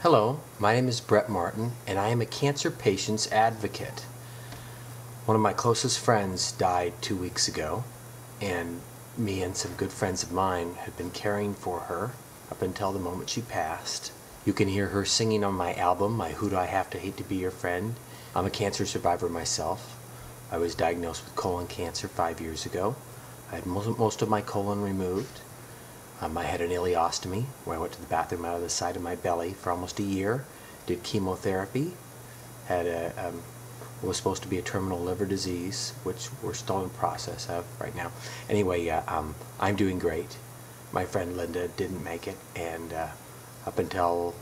Hello, my name is Brett Martin, and I am a cancer patient's advocate. One of my closest friends died 2 weeks ago, and me and some good friends of mine have been caring for her up until the moment she passed. You can hear her singing on my album, my Who Do I Have to Hate to Be Your Friend. I'm a cancer survivor myself. I was diagnosed with colon cancer 5 years ago. I had most of my colon removed. I had an ileostomy where I went to the bathroom out of the side of my belly for almost a year, did chemotherapy, had was supposed to be a terminal liver disease, which we're still in process of right now. Anyway, I'm doing great. My friend Linda didn't make it, and up until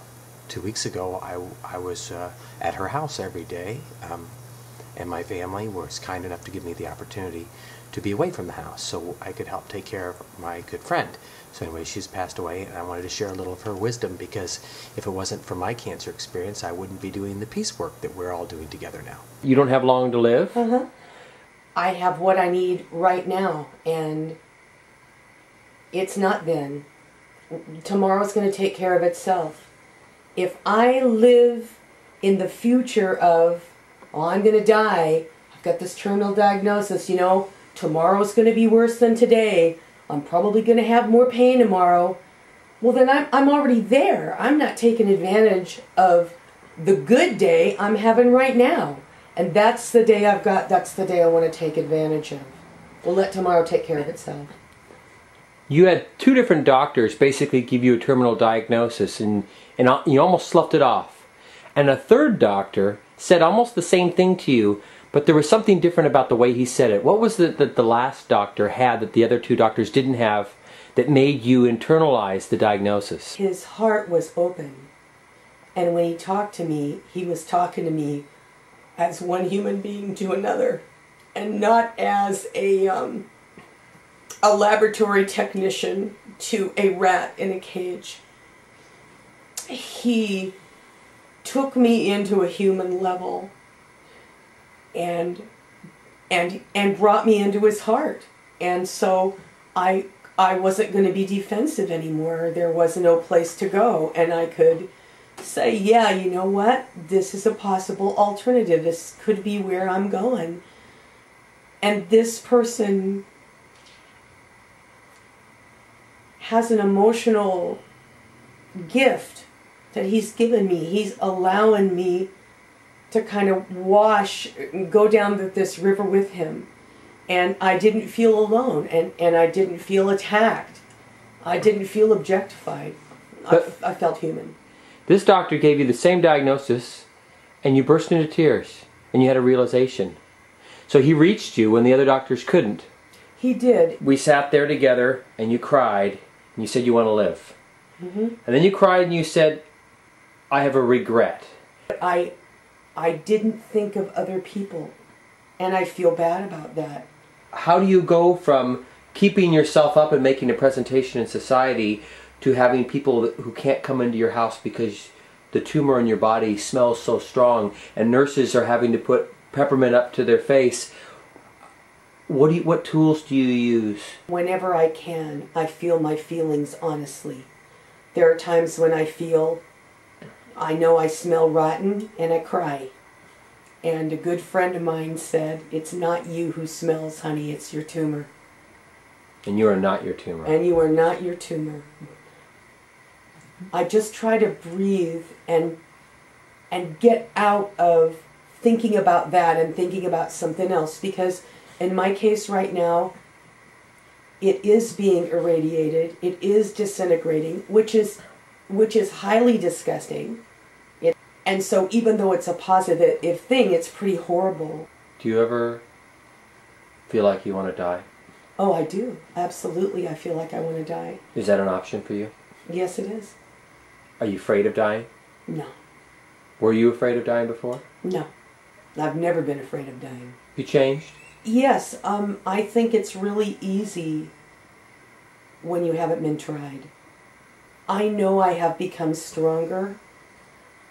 2 weeks ago, I was at her house every day, and my family was kind enough to give me the opportunity to be away from the house so I could help take care of my good friend. So anyway, she's passed away, and I wanted to share a little of her wisdom, because if it wasn't for my cancer experience, I wouldn't be doing the peace work that we're all doing together now. You don't have long to live? I have what I need right now, and it's not then. Tomorrow's going to take care of itself. If I live in the future of, oh, I'm going to die, I've got this terminal diagnosis, you know, tomorrow's going to be worse than today, I'm probably going to have more pain tomorrow, well then I'm already there. I'm not taking advantage of the good day I'm having right now. And that's the day I've got, that's the day I want to take advantage of. We'll let tomorrow take care of itself. You had two different doctors basically give you a terminal diagnosis, and you almost sloughed it off. And a third doctor said almost the same thing to you, but there was something different about the way he said it. What was it that the last doctor had that the other two doctors didn't have that made you internalize the diagnosis? His heart was open. And when he talked to me, he was talking to me as one human being to another, and not as a laboratory technician to a rat in a cage. He took me into a human level and brought me into his heart. And so I wasn't going to be defensive anymore. There was no place to go, and I could say, yeah, you know what, this is a possible alternative, this could be where I'm going. And this person has an emotional gift that he's given me. He's allowing me to kind of go down this river with him. And I didn't feel alone, and I didn't feel attacked. I didn't feel objectified. I felt human. This doctor gave you the same diagnosis, and you burst into tears, and you had a realization. So he reached you when the other doctors couldn't. He did. We sat there together, and you cried, and you said you want to live. And then you cried and you said, I have a regret. I didn't think of other people, and I feel bad about that. How do you go from keeping yourself up and making a presentation in society to having people who can't come into your house because the tumor in your body smells so strong, and nurses are having to put peppermint up to their face? What tools do you use? Whenever I can, I feel my feelings honestly. There are times when I know I smell rotten, and I cry. And a good friend of mine said, it's not you who smells, honey, it's your tumor. And you are not your tumor. And you are not your tumor. I just try to breathe and get out of thinking about that and thinking about something else, because in my case right now, it is being irradiated, it is disintegrating, which is highly disgusting. And so even though it's a positive thing, it's pretty horrible. Do you ever feel like you want to die? Oh, I do. Absolutely, I feel like I want to die. Is that an option for you? Yes, it is. Are you afraid of dying? No. Were you afraid of dying before? No. I've never been afraid of dying. You changed? Yes, I think it's really easy when you haven't been tried. I know I have become stronger.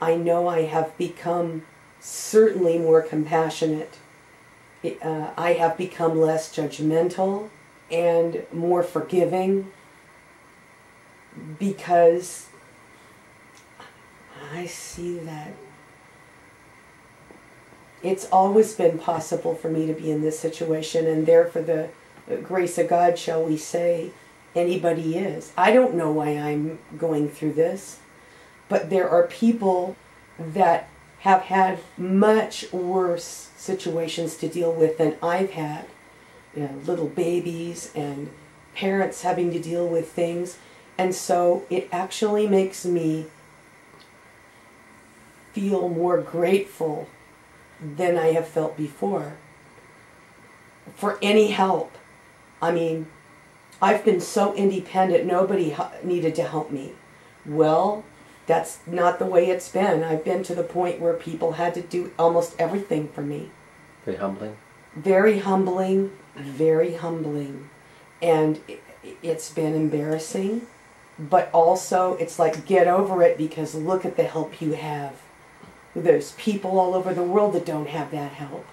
I know I have become certainly more compassionate. I have become less judgmental and more forgiving, because I see that it's always been possible for me to be in this situation, and there for the grace of God, shall we say, anybody is. I don't know why I'm going through this, but there are people that have had much worse situations to deal with than I've had. You know, little babies and parents having to deal with things. And so it actually makes me feel more grateful than I have felt before for any help. I mean, I've been so independent, nobody needed to help me. Well, that's not the way it's been. I've been to the point where people had to do almost everything for me. Very humbling. Very humbling, very humbling. And it's been embarrassing, but also it's like, get over it, because look at the help you have. There's people all over the world that don't have that help.